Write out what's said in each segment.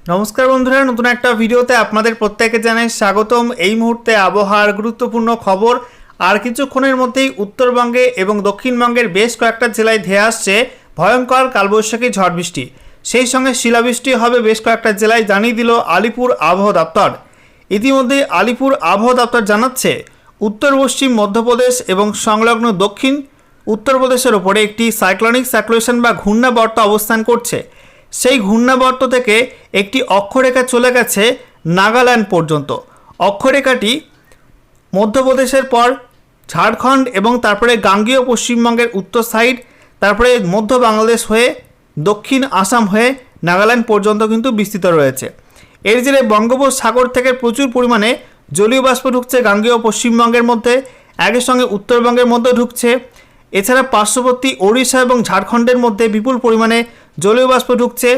নমস্কার বন্ধুরা, নতুন একটা ভিডিওতে আপনাদের প্রত্যেককে জানাই স্বাগতম। এই মুহূর্তে আবহাওয়ার গুরুত্বপূর্ণ খবর। আর কিছুক্ষণের মধ্যেই উত্তরবঙ্গে এবং দক্ষিণবঙ্গের বেশ কয়েকটা জেলায় ধেয়ে আসছে ভয়ঙ্কর কালবৈশাখী ঝড় বৃষ্টি। সেই সঙ্গে শিলাবৃষ্টি হবে বেশ কয়েকটা জেলায়, জানিয়ে দিল আলিপুর আবহাওয়া দপ্তর। ইতিমধ্যে আলিপুর আবহাওয়া দপ্তর জানাচ্ছে উত্তর পশ্চিম মধ্যপ্রদেশ এবং সংলগ্ন দক্ষিণ উত্তরপ্রদেশের ওপরে একটি সাইক্লোনিক সার্কুলেশন বা ঘূর্ণাবর্ত অবস্থান করছে। সেই ঘূর্ণাবর্ত থেকে একটি অক্ষরেখা চলে গেছে নাগাল্যান্ড পর্যন্ত। অক্ষরেখাটি মধ্যপ্রদেশের পর ঝাড়খণ্ড এবং তারপরে গাঙ্গেয় পশ্চিমবঙ্গের উত্তর সাইড, তারপরে মধ্য বাংলাদেশ হয়ে দক্ষিণ আসাম হয়ে নাগাল্যান্ড পর্যন্ত কিন্তু বিস্তৃত রয়েছে। এর জেরে বঙ্গোপসাগর থেকে প্রচুর পরিমাণে জলীয় বাষ্প ঢুকছে গাঙ্গেয় পশ্চিমবঙ্গের মধ্যে, একই সঙ্গে উত্তরবঙ্গের মধ্যে ঢুকছে। এছাড়া পার্শ্ববর্তী ওড়িশা এবং ঝাড়খণ্ডের মধ্যে বিপুল পরিমাণে জলীয় বাষ্প ঢুকছে।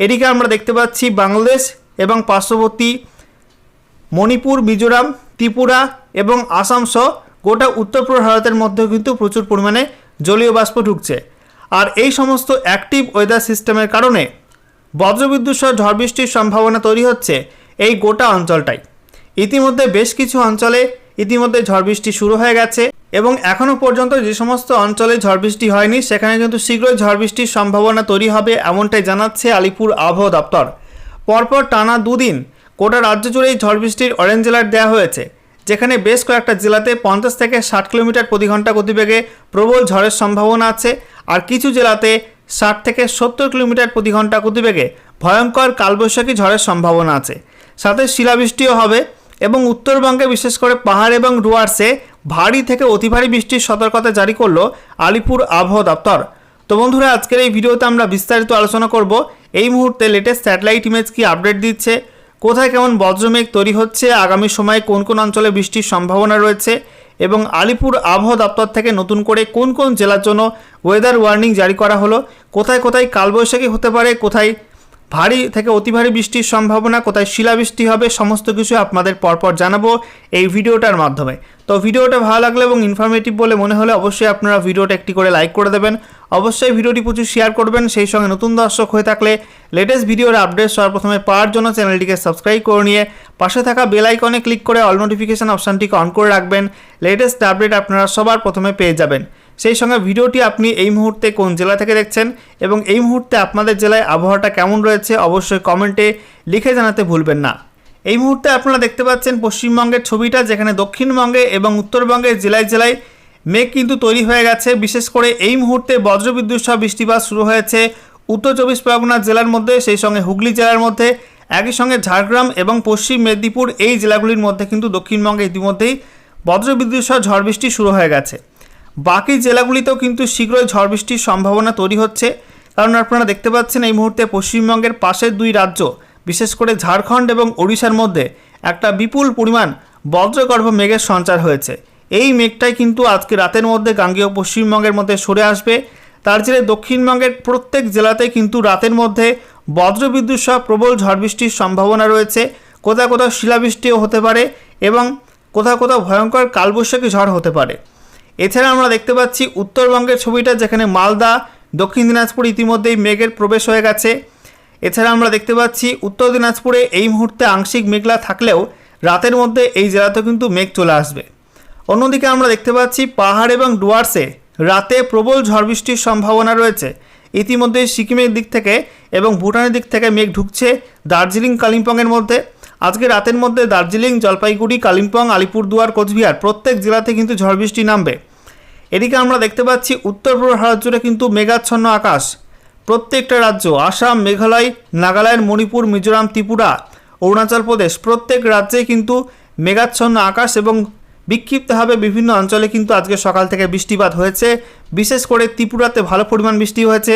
এদিকে আমরা দেখতে পাচ্ছি বাংলাদেশ এবং পার্শ্ববর্তী মণিপুর, মিজোরাম, ত্রিপুরা এবং আসাম সহ গোটা উত্তর পূর্ব ভারতের মধ্যেও কিন্তু প্রচুর পরিমাণে জলীয় বাষ্প ঢুকছে। আর এই সমস্ত অ্যাক্টিভ ওয়েদার সিস্টেমের কারণে বজ্রবিদ্যুৎ সহ ঝড় বৃষ্টির সম্ভাবনা তৈরি হচ্ছে এই গোটা অঞ্চলটাই। ইতিমধ্যে বেশ কিছু অঞ্চলে ইতিমধ্যে ঝড় বৃষ্টি শুরু হয়ে গেছে এবং এখনও পর্যন্ত যে সমস্ত অঞ্চলে ঝড় বৃষ্টি হয়নি সেখানে কিন্তু শীঘ্রই ঝড় বৃষ্টির সম্ভাবনা তৈরি হবে, এমনটাই জানাচ্ছে আলিপুর আবহাওয়া দপ্তর। পরপর টানা দুদিন গোটা রাজ্য জুড়েই ঝড় বৃষ্টির অরেঞ্জ অ্যালার্ট দেওয়া হয়েছে, যেখানে বেশ কয়েকটা জেলাতে 50 থেকে 60 কিলোমিটার প্রতি ঘন্টা গতিবেগে প্রবল ঝড়ের সম্ভাবনা আছে। আর কিছু জেলাতে 60 থেকে 70 কিলোমিটার প্রতি ঘন্টা গতিবেগে ভয়ঙ্কর কালবৈশাখী ঝড়ের সম্ভাবনা আছে। সাথে শিলাবৃষ্টিও হবে এবং উত্তরবঙ্গে বিশেষ করে পাহাড় এবং ডুয়ার্সে ভারী থেকে অতি ভারী বৃষ্টির সতর্কতা জারি করলো আলিপুর আবহাওয়া দপ্তর। তো বন্ধুরা, আজকের এই ভিডিওতে আমরা বিস্তারিত আলোচনা করব এই মুহূর্তে লেটেস্ট স্যাটেলাইট ইমেজ কি আপডেট দিচ্ছে, কোথায় কেমন বজ্রমেঘ তৈরি হচ্ছে, আগামী সময়ে কোন কোন অঞ্চলে বৃষ্টির সম্ভাবনা রয়েছে এবং আলিপুর আবহাওয়া দপ্তর থেকে নতুন করে কোন কোন জেলার জন্য ওয়েদার ওয়ার্নিং জারি করা হলো, কোথায় কোথায় কালবৈশাখী হতে পারে, কোথায় ভারী থেকে অতি ভারী বৃষ্টির সম্ভাবনা, কোথায় শিলাবৃষ্টি হবে, সমস্ত কিছু আপনাদের পরপর জানাবো এই ভিডিওটার মাধ্যমে। তো ভিডিওটা ভালো লাগলে এবং ইনফরমেটিভ বলে মনে হলে অবশ্যই আপনারা ভিডিওটা একটি করে লাইক করে দেবেন, অবশ্যই ভিডিওটি প্রচুর শেয়ার করবেন। সেই সঙ্গে নতুন দর্শক হয়ে থাকলে লেটেস্ট ভিডিওর আপডেট সর্বপ্রথমে পাওয়ার জন্য চ্যানেলটিকে সাবস্ক্রাইব করে নিয়ে পাশে থাকা বেল আইকনে ক্লিক করে অল নোটিফিকেশন অপশানটিকে অন করে রাখবেন। লেটেস্ট আপডেট আপনারা সবার প্রথমে পেয়ে যাবেন। সেই সঙ্গে ভিডিওটি আপনি এই মুহূর্তে কোন জেলা থেকে দেখছেন এবং এই মুহূর্তে আপনাদের জেলায় আবহাওয়াটা কেমন রয়েছে অবশ্যই কমেন্টে লিখে জানাতে ভুলবেন না। এই মুহূর্তে আপনারা দেখতে পাচ্ছেন পশ্চিমবঙ্গের ছবিটা, যেখানে দক্ষিণবঙ্গে এবং উত্তরবঙ্গের জেলায় জেলায় মেঘ কিন্তু তৈরি হয়ে গেছে। বিশেষ করে এই মুহূর্তে বজ্রবিদ্যুৎ সহ বৃষ্টিপাত শুরু হয়েছে উত্তর চব্বিশ পরগনা জেলার মধ্যে, সেই সঙ্গে হুগলি জেলার মধ্যে, একই সঙ্গে ঝাড়গ্রাম এবং পশ্চিম মেদিনীপুর এই জেলাগুলির মধ্যে কিন্তু দক্ষিণবঙ্গে ইতিমধ্যেই বজ্রবিদ্যুৎ সহ ঝড় বৃষ্টি শুরু হয়ে গেছে। বাকি জেলাগুলিতেও কিন্তু শীঘ্রই ঝড় বৃষ্টির সম্ভাবনা তৈরি হচ্ছে, কারণ আপনারা দেখতে পাচ্ছেন এই মুহূর্তে পশ্চিমবঙ্গের পাশের দুই রাজ্য বিশেষ করে ঝাড়খণ্ড এবং ওড়িশার মধ্যে একটা বিপুল পরিমাণ বজ্রগর্ভ মেঘের সঞ্চার হয়েছে। এই মেঘটাই কিন্তু আজকে রাতের মধ্যে গাঙ্গেয় পশ্চিমবঙ্গের মধ্যে সরে আসবে। তার জেরে দক্ষিণবঙ্গের প্রত্যেক জেলাতে কিন্তু রাতের মধ্যে বজ্রবিদ্যুৎ সহ প্রবল ঝড় বৃষ্টির সম্ভাবনা রয়েছে। কোথাও কোথাও শিলাবৃষ্টিও হতে পারে এবং কোথাও কোথাও ভয়ঙ্কর কালবৈশাখী ঝড় হতে পারে। এছাড়া আমরা দেখতে পাচ্ছি উত্তরবঙ্গের ছবিটা, যেখানে মালদা, দক্ষিণ দিনাজপুর ইতিমধ্যেই মেঘের প্রবেশ হয়ে গেছে। এছাড়া আমরা দেখতে পাচ্ছি উত্তর দিনাজপুরে এই মুহূর্তে আংশিক মেঘলা থাকলেও রাতের মধ্যে এই জেলাতেও কিন্তু মেঘ চলে আসবে। অন্যদিকে আমরা দেখতে পাচ্ছি পাহাড় এবং ডুয়ার্সে রাতে প্রবল ঝড় বৃষ্টির সম্ভাবনা রয়েছে। ইতিমধ্যে সিকিমের দিক থেকে এবং ভুটানের দিক থেকে মেঘ ঢুকছে দার্জিলিং, কালিম্পংয়ের মধ্যে। আজকে রাতের মধ্যে দার্জিলিং, জলপাইগুড়ি, কালিম্পং, আলিপুরদুয়ার, কোচবিহার প্রত্যেক জেলাতে কিন্তু ঝড় বৃষ্টি নামবে। এদিকে আমরা দেখতে পাচ্ছি উত্তর পূর্ব ভারত জুড়ে কিন্তু মেঘাচ্ছন্ন আকাশ। প্রত্যেকটা রাজ্য আসাম, মেঘালয়, নাগাল্যান্ড, মণিপুর, মিজোরাম, ত্রিপুরা, অরুণাচল প্রদেশ প্রত্যেক রাজ্যেই কিন্তু মেঘাচ্ছন্ন আকাশ এবং বিক্ষিপ্তভাবে বিভিন্ন অঞ্চলে কিন্তু আজকে সকাল থেকে বৃষ্টিপাত হয়েছে। বিশেষ করে ত্রিপুরাতে ভালো পরিমাণ বৃষ্টি হয়েছে,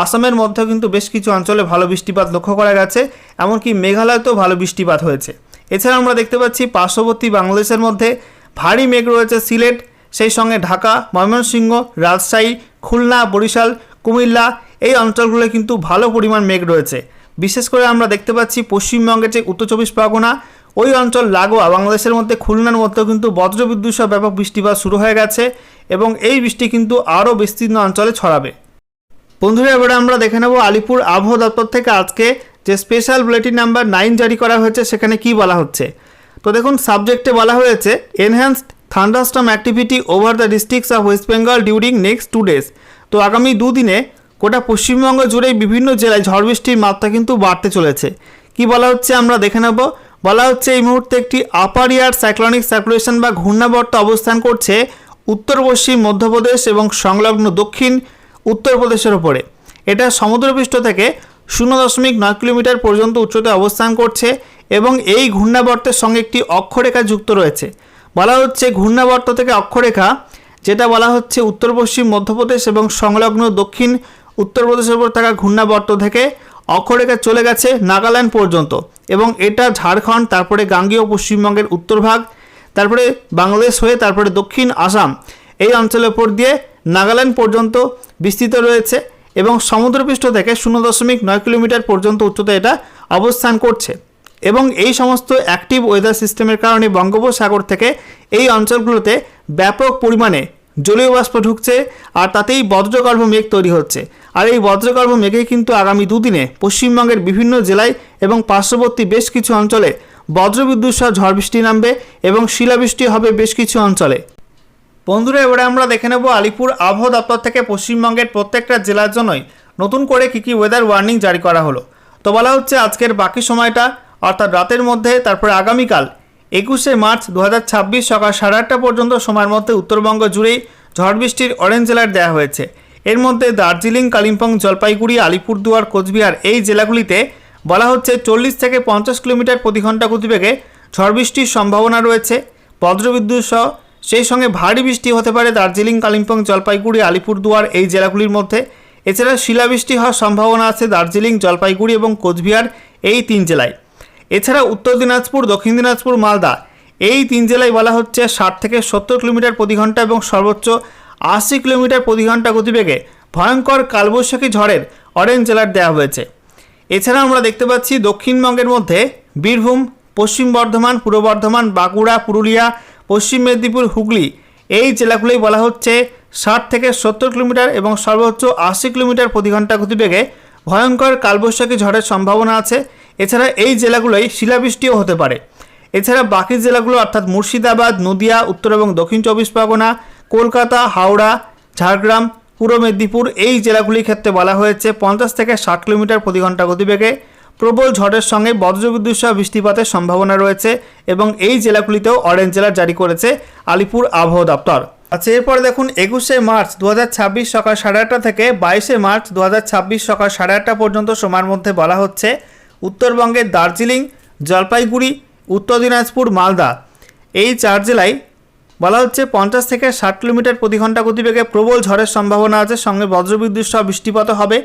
আসামের মধ্যেও কিন্তু বেশ কিছু অঞ্চলে ভালো বৃষ্টিপাত লক্ষ্য করা গেছে, এমনকি মেঘালয়তেও ভালো বৃষ্টিপাত হয়েছে। এছাড়া আমরা দেখতে পাচ্ছি পার্শ্ববর্তী বাংলাদেশের মধ্যে ভারী মেঘ রয়েছে সিলেট, সেই সঙ্গে ঢাকা, ময়মনসিংহ, রাজশাহী, খুলনা, বরিশাল, কুমিল্লা এই অঞ্চলগুলো কিন্তু ভালো পরিমাণ মেঘ রয়েছে। বিশেষ করে আমরা দেখতে পাচ্ছি পশ্চিমবঙ্গের যে উত্তর চব্বিশ পরগনা ওই অঞ্চল লাগোয়া বাংলাদেশের মধ্যে খুলনার মধ্যেও কিন্তু বজ্রবিদ্যুৎ সহ ব্যাপক বৃষ্টিপাত শুরু হয়ে গেছে এবং এই বৃষ্টি কিন্তু আরও বিস্তীর্ণ অঞ্চলে ছড়াবে। বন্ধুরা, এবারে আমরা দেখে নেব আলিপুর আবহাওয়া দপ্তর থেকে আজকে যে স্পেশাল বুলেটিন নাম্বার 9 জারি করা হয়েছে সেখানে কি বলা হচ্ছে। তো দেখুন সাবজেক্টে বলা হয়েছে enhanced thunderstorm activity over the districts of West Bengal during next 2 days। তো আগামী 2 দিনে গোটা পশ্চিমবঙ্গ জুড়ে বিভিন্ন জেলায় ঝড় বৃষ্টির মাত্রা কিন্তু বাড়তে চলেছে। কি বলা হচ্ছে আমরা দেখে নেব। বলা হচ্ছে এই মুহূর্তে একটি আপার এয়ার সাইক্লোনিক সার্কুলেশন বা ঘূর্ণাবর্ত অবস্থান করছে উত্তর পশ্চিম মধ্যপ্রদেশ এবং সংলগ্ন দক্ষিণ উত্তরপ্রদেশের ওপরে। এটা সমুদ্রপৃষ্ঠ থেকে 0.9 কিলোমিটার পর্যন্ত উচ্চতায় অবস্থান করছে এবং এই ঘূর্ণাবর্তের সঙ্গে একটি অক্ষরেখা যুক্ত রয়েছে। বলা হচ্ছে ঘূর্ণাবর্ত থেকে অক্ষরেখা যেটা বলা হচ্ছে উত্তর পশ্চিম মধ্যপ্রদেশ এবং সংলগ্ন দক্ষিণ উত্তরপ্রদেশের উপর থাকা ঘূর্ণাবর্ত থেকে অক্ষরেখা চলে গেছে নাগাল্যান্ড পর্যন্ত এবং এটা ঝাড়খণ্ড, তারপরে গাঙ্গেয় পশ্চিমবঙ্গের উত্তরভাগ, তারপরে বাংলাদেশ হয়ে তারপরে দক্ষিণ আসাম এই অঞ্চলের উপর দিয়ে নাগাল্যান্ড পর্যন্ত বিস্তৃত রয়েছে এবং সমুদ্রপৃষ্ঠ থেকে 0.9 কিলোমিটার পর্যন্ত উচ্চতায় এটা অবস্থান করছে। এবং এই সমস্ত অ্যাক্টিভ ওয়েদার সিস্টেমের কারণে বঙ্গোপসাগর থেকে এই অঞ্চলগুলোতে ব্যাপক পরিমাণে জলীয় বাষ্প ঢুকছে আর তাতেই বজ্রগর্ভ মেঘ তৈরি হচ্ছে। আর এই বজ্রগর্ভ মেঘে কিন্তু আগামী 2 দিনে পশ্চিমবঙ্গের বিভিন্ন জেলায় এবং পার্শ্ববর্তী বেশ কিছু অঞ্চলে বজ্রবিদ্যুৎ সহ ঝড় বৃষ্টি নামবে এবং শিলাবৃষ্টি হবে বেশ কিছু অঞ্চলে। বন্ধুরা এবারে আমরা দেখে নেব আলিপুর আবহাওয়া দপ্তর থেকে পশ্চিমবঙ্গের প্রত্যেকটা জেলার জন্যই নতুন করে কী ওয়েদার ওয়ার্নিং জারি করা হলো। তো বলা হচ্ছে আজকের বাকি সময়টা অর্থাৎ রাতের মধ্যে তারপরে আগামীকাল 21শে মার্চ 2026 সকাল 8:30 পর্যন্ত সময়ের মধ্যে উত্তরবঙ্গ জুড়েই ঝড় বৃষ্টির অরেঞ্জ অ্যালার্ট দেওয়া হয়েছে। এর মধ্যে দার্জিলিং, কালিম্পং, জলপাইগুড়ি, আলিপুরদুয়ার, কোচবিহার এই জেলাগুলিতে বলা হচ্ছে 40 থেকে 50 কিলোমিটার প্রতি ঘন্টা গতিবেগে ঝড় বৃষ্টির সম্ভাবনা রয়েছে বজ্রবিদ্যুৎ সহ। সেই সঙ্গে ভারী বৃষ্টি হতে পারে দার্জিলিং, কালিম্পং, জলপাইগুড়ি, আলিপুরদুয়ার এই জেলাগুলির মধ্যে। এছাড়া শিলাবৃষ্টি হওয়ার সম্ভাবনা আছে দার্জিলিং, জলপাইগুড়ি এবং কোচবিহার এই 3 জেলায়। এছাড়া উত্তর দিনাজপুর, দক্ষিণ দিনাজপুর, মালদা এই 3 জেলায় বলা হচ্ছে 60 থেকে 70 কিলোমিটার প্রতি ঘন্টা এবং সর্বোচ্চ 80 কিলোমিটার প্রতি ঘন্টা গতিবেগে ভয়ঙ্কর কালবৈশাখী ঝড়ের অরেঞ্জ অ্যালার্ট দেওয়া হয়েছে। এছাড়া আমরা দেখতে পাচ্ছি দক্ষিণবঙ্গের মধ্যে বীরভূম, পশ্চিম বর্ধমান, পূর্ব বর্ধমান, বাঁকুড়া, পুরুলিয়া, পশ্চিম মেদিনীপুর, হুগলি এই জেলাগুলোই বলা হচ্ছে 60 থেকে 70 কিলোমিটার এবং সর্বোচ্চ 80 কিলোমিটার প্রতি ঘন্টা গতিবেগে ভয়ঙ্কর কালবৈশাখী ঝড়ের সম্ভাবনা আছে। এছাড়া এই জেলাগুলোই শিলাবৃষ্টিও হতে পারে। এছাড়া বাকি জেলাগুলো অর্থাৎ মুর্শিদাবাদ, নদিয়া, উত্তর এবং দক্ষিণ 24 পরগনা, কলকাতা, হাওড়া, ঝাড়গ্রাম, পূর্ব মেদিনীপুর এই জেলাগুলির ক্ষেত্রে বলা হয়েছে 50 থেকে 60 কিলোমিটার প্রতি ঘন্টা গতিবেগে প্রবল ঝড়ের সঙ্গে বজ্রবিদ্যুৎ সহ বৃষ্টিপাতের সম্ভাবনা রয়েছে এবং এই জেলাগুলিতেও অরেঞ্জ অ্যালার্ট জারি করেছে আলিপুর আবহাওয়া দপ্তর। আচ্ছা এরপর দেখুন 21শে মার্চ 2026 সকাল 8:30 থেকে 22শে মার্চ 2026 সকাল 8:30 পর্যন্ত সময়ের মধ্যে বলা হচ্ছে উত্তরবঙ্গের দার্জিলিং, জলপাইগুড়ি, উত্তর দিনাজপুর, মালদা এই 4 জেলায় বলা হচ্ছে 50 থেকে 60 কিলোমিটার প্রতি ঘন্টা গতিবেগে প্রবল ঝড়ের সম্ভাবনা আছে, সঙ্গে বজ্রবিদ্যুৎ সহ বৃষ্টিপাত হবে।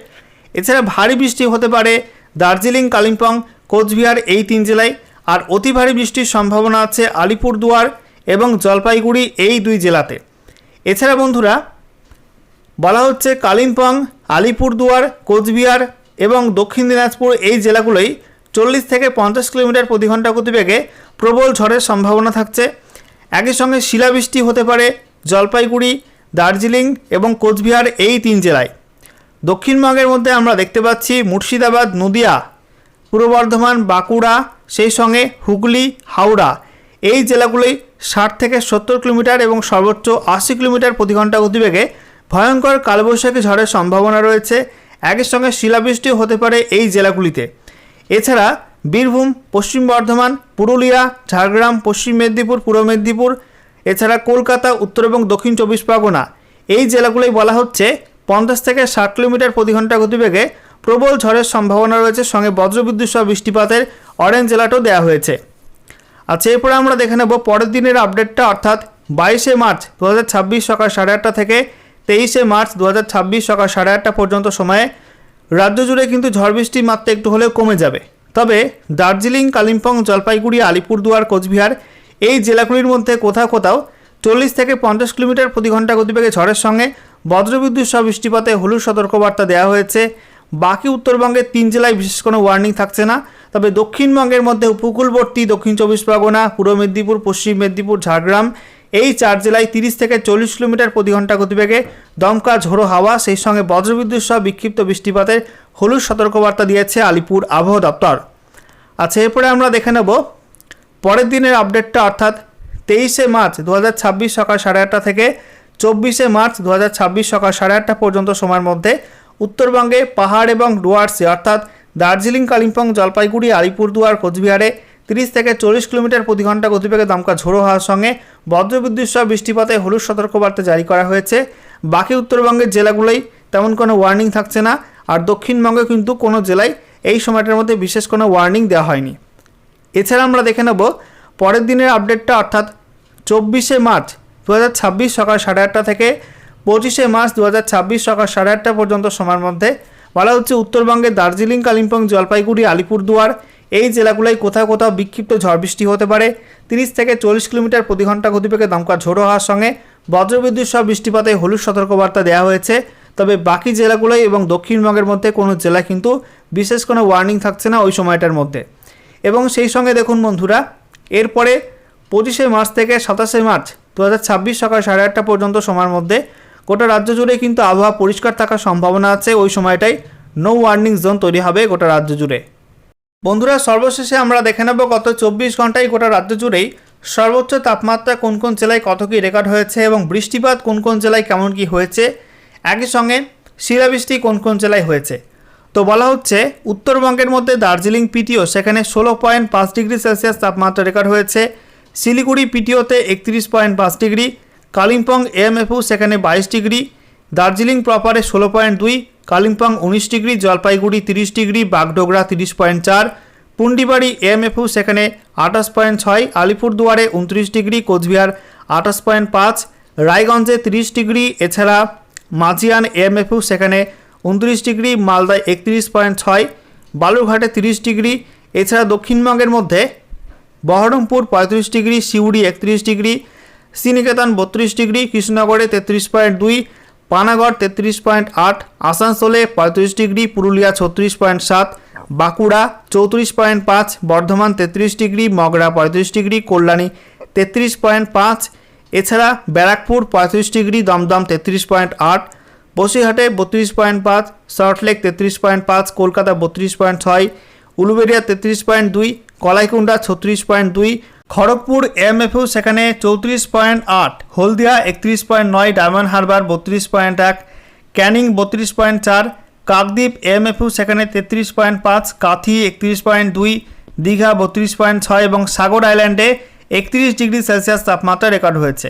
এছাড়া ভারী বৃষ্টি হতে পারে দার্জিলিং, কালিম্পং, কোচবিহার এই 3 জেলায়। আর অতি ভারী বৃষ্টির সম্ভাবনা আছে আলিপুরদুয়ার এবং জলপাইগুড়ি এই 2 জেলাতে। এছাড়া বন্ধুরা বলা হচ্ছে কালিম্পং, আলিপুরদুয়ার, কোচবিহার এবং দক্ষিণ দিনাজপুর এই জেলাগুলোই 40 থেকে 50 কিলোমিটার প্রতি ঘন্টা গতিবেগে প্রবল ঝড়ের সম্ভাবনা থাকছে। একই সঙ্গে শিলাবৃষ্টি হতে পারে জলপাইগুড়ি, দার্জিলিং এবং কোচবিহার এই 3 জেলায়। দক্ষিণবঙ্গের মধ্যে আমরা দেখতে পাচ্ছি মুর্শিদাবাদ, নদিয়া, পূর্ব বর্ধমান, বাঁকুড়া, সেই সঙ্গে হুগলি, হাওড়া এই জেলাগুলোই 60 থেকে 70 কিলোমিটার এবং সর্বোচ্চ 80 কিলোমিটার প্রতি ঘন্টা গতিবেগে ভয়ঙ্কর কালবৈশাখী ঝড়ের সম্ভাবনা রয়েছে। একই সঙ্গে শিলাবৃষ্টিও হতে পারে এই জেলাগুলিতে। এছাড়া বীরভূম, পশ্চিম বর্ধমান, পুরুলিয়া, ঝাড়গ্রাম, পশ্চিম মেদিনীপুর, পূর্ব মেদিনীপুর, এছাড়া কলকাতা, উত্তর এবং দক্ষিণ 24 পরগনা এই জেলাগুলোই বলা হচ্ছে 50 থেকে 60 কিলোমিটার প্রতি ঘন্টা গতিবেগে প্রবল ঝড়ের সম্ভাবনা রয়েছে, সঙ্গে বজ্রবিদ্যুৎ সহ বৃষ্টিপাতের অরেঞ্জ অ্যালার্টও দেওয়া হয়েছে। আচ্ছা এরপরে আমরা দেখে নেব পরের দিনের আপডেটটা অর্থাৎ 22শে মার্চ 2026 সকাল 8:30 থেকে 23শে মার্চ 2026 সকাল 8:30 পর্যন্ত সময়ে রাজ্য জুড়ে কিন্তু ঝড় বৃষ্টির মাত্রা একটু হলেও কমে যাবে। তবে দার্জিলিং, কালিম্পং, জলপাইগুড়ি, আলিপুরদুয়ার, কোচবিহার এই জেলাগুলির মধ্যে কোথাও কোথাও 40 থেকে 50 কিলোমিটার প্রতি ঘন্টা গতিবেগে ঝড়ের সঙ্গে বজ্রবিদ্যুৎ সহ বৃষ্টিপাতে হলুদ সতর্কবার্তা দেওয়া হয়েছে। বাকি উত্তরবঙ্গের 3 জেলায় বিশেষ কোনো ওয়ার্নিং থাকছে না। তবে দক্ষিণবঙ্গের মধ্যে উপকূলবর্তী দক্ষিণ 24 পরগনা, পূর্ব মেদিনীপুর, পশ্চিম মেদিনীপুর, ঝাড়গ্রাম এই 4 জেলায় 30 থেকে 40 কিলোমিটার প্রতি ঘন্টা গতিবেগে দমকা ঝোড়ো হাওয়া সেই সঙ্গে বজ্রবিদ্যুৎ সহ বিক্ষিপ্ত বৃষ্টিপাতের হলুদ সতর্কবার্তা দিয়েছে আলিপুর আবহাওয়া দপ্তর। আচ্ছা, এরপরে আমরা দেখে নেব পরের দিনের আপডেটটা, অর্থাৎ 23শে মার্চ 2026 সকাল 8:30 থেকে 24শে মার্চ 2026 সকাল 8:30 পর্যন্ত সময়ের মধ্যে উত্তরবঙ্গে পাহাড় এবং ডুয়ার্সে অর্থাৎ দার্জিলিং, কালিম্পং, জলপাইগুড়ি, আলিপুরদুয়ার, কোচবিহারে 30 থেকে 40 কিলোমিটার প্রতি ঘন্টা গতিবেগে দমকা ঝোড়ো হাওয়ার সঙ্গে বজ্রবিদ্যুৎ সহ বৃষ্টিপাতে হলুদ সতর্কবার্তা জারি করা হয়েছে। বাকি উত্তরবঙ্গের জেলাগুলোই তেমন কোনো ওয়ার্নিং থাকছে না, আর দক্ষিণবঙ্গে কিন্তু কোনো জেলায় এই সময়টার মধ্যে বিশেষ কোনো ওয়ার্নিং দেওয়া হয়নি। এছাড়া আমরা দেখে নেব পরের দিনের আপডেটটা, অর্থাৎ 24শে মার্চ 2026 সকাল 8:30 থেকে 25শে মার্চ 2026 সকাল 8:30 পর্যন্ত সময়ের মধ্যে বলা হচ্ছে উত্তরবঙ্গে দার্জিলিং, কালিম্পং, জলপাইগুড়ি, আলিপুরদুয়ার এই জেলাগুলোয় কোথাও কোথাও বিক্ষিপ্ত ঝড় বৃষ্টি হতে পারে। 30 থেকে 40 কিলোমিটার প্রতি ঘন্টা গতিবেগে দমকা ঝোড়ো হওয়ার সঙ্গে বজ্রবিদ্যুৎ সহ বৃষ্টিপাতে হলুদ সতর্কবার্তা দেওয়া হয়েছে। তবে বাকি জেলাগুলোয় এবং দক্ষিণবঙ্গের মধ্যে কোনো জেলা কিন্তু বিশেষ কোনো ওয়ার্নিং থাকছে না ওই সময়টার মধ্যে। এবং সেই সঙ্গে দেখুন বন্ধুরা, এরপরে 25শে মার্চ থেকে 27শে মার্চ 2026 সকাল 8:30 পর্যন্ত সময়ের মধ্যে গোটা রাজ্য জুড়ে কিন্তু আবহাওয়া পরিষ্কার থাকার সম্ভাবনা আছে। ওই সময়টাই নো ওয়ার্নিং জোন তৈরি হবে গোটা রাজ্য জুড়ে। বন্ধুরা, সর্বশেষে আমরা দেখে নেব গত 24 ঘন্টায় গোটা রাজ্য জুড়েই সর্বোচ্চ তাপমাত্রা কোন কোন জেলায় কত কী রেকর্ড হয়েছে এবং বৃষ্টিপাত কোন কোন জেলায় কেমন কী হয়েছে, একই সঙ্গে শিলাবৃষ্টি কোন কোন জেলায় হয়েছে। তো বলা হচ্ছে উত্তরবঙ্গের মধ্যে দার্জিলিং পিটিও সেখানে 16.5 ডিগ্রি সেলসিয়াস তাপমাত্রা রেকর্ড হয়েছে। শিলিগুড়ি পিটিওতে 31.5 ডিগ্রি, কালিম্পং এএমএফু সেখানে 22 ডিগ্রি, দার্জিলিং প্রপারে 16.2, Kalimpong 19 degree, Jalpaiguri 30 degree, Bagdogra 30.4, Pundibari AMFU সেখানে 28.6, আলিপুরদুয়ারে 29 ডিগ্রি, কোচবিহার 28.5, রায়গঞ্জে 30 ডিগ্রি, এছাড়া মাঝিয়ান এএমএফু সেখানে 29 ডিগ্রি, মালদায় 31.6, বালুরঘাটে 30 ডিগ্রি। এছাড়া দক্ষিণবঙ্গের মধ্যে Baharampur 35 degree, Suri 31 degree, Sriniketan 32 degree, কৃষ্ণনগরে 33.2, পানাগড় 33.8, আসানসোলে 35 degree, Purulia 36.7, Bankura 34.5, Bardhaman 33 degree, Magra 35 degree, Kalyani 33.5, এছাড়া ব্যারাকপুর 35 ডিগ্রি, দমদম 33.8, বসিরহাটে 32.5, সল্টলেক 33.5, কলকাতা 32.6, উলুবেড়িয়া 33.2, কলাইকুণ্ডা 36.2, খড়গপুর এএমএফু সেখানে 34.8, হলদিয়া 31.9, ডায়মন্ড হারবার 32.1, ক্যানিং 32.4, কাকদ্বীপ এএমএফু সেখানে 33.5, কাথি 31.2, দীঘা 32.6 এবং সাগর আইল্যান্ডে 31 ডিগ্রি সেলসিয়াস তাপমাত্রা রেকর্ড হয়েছে।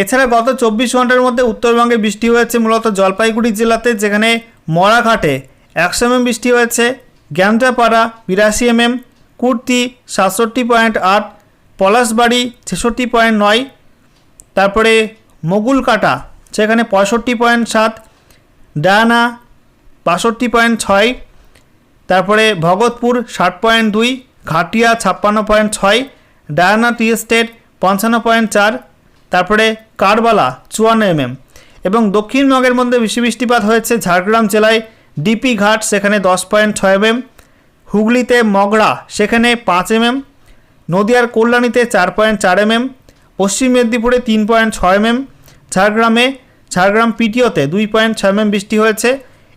এছাড়া গত 24 ঘন্টার মধ্যে উত্তরবঙ্গে বৃষ্টি হয়েছে মূলত জলপাইগুড়ি জেলাতে, যেখানে মরাঘাটে 100 mm বৃষ্টি হয়েছে, গ্যামটাপাড়া 82 mm, কুর্তি 67.8, পলাশবাড়ি 66.9, তারপরে মগুলকাটা সেখানে 65.7, ডায়ানা 62.6, তারপরে ভগতপুর 60.2, ঘাটিয়া 56.6, ডায়ানা টি এস্টেট 55.4, তারপরে কারবালা 54 mm। এবং দক্ষিণবঙ্গের মধ্যে বেশি বৃষ্টিপাত হয়েছে ঝাড়গ্রাম জেলায় ডিপি ঘাট সেখানে 10.6 mm, হুগলিতে মগরা সেখানে 5 mm, নদিয়ার কল্যাণীতে 4.4 mm, পশ্চিম মেদিনীপুরে 3.6 mm, ঝাড়গ্রাম পিটিওতে 2.6 mm বৃষ্টি হয়েছে।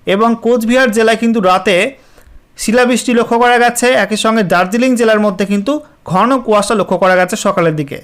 এবং কোচবিহার জেলায় কিন্তু রাতে শিলাবৃষ্টি লক্ষ্য করা গেছে। একই সঙ্গে দার্জিলিং জেলার মধ্যে কিন্তু ঘন কুয়াশা লক্ষ্য করা গেছে সকালের দিকে।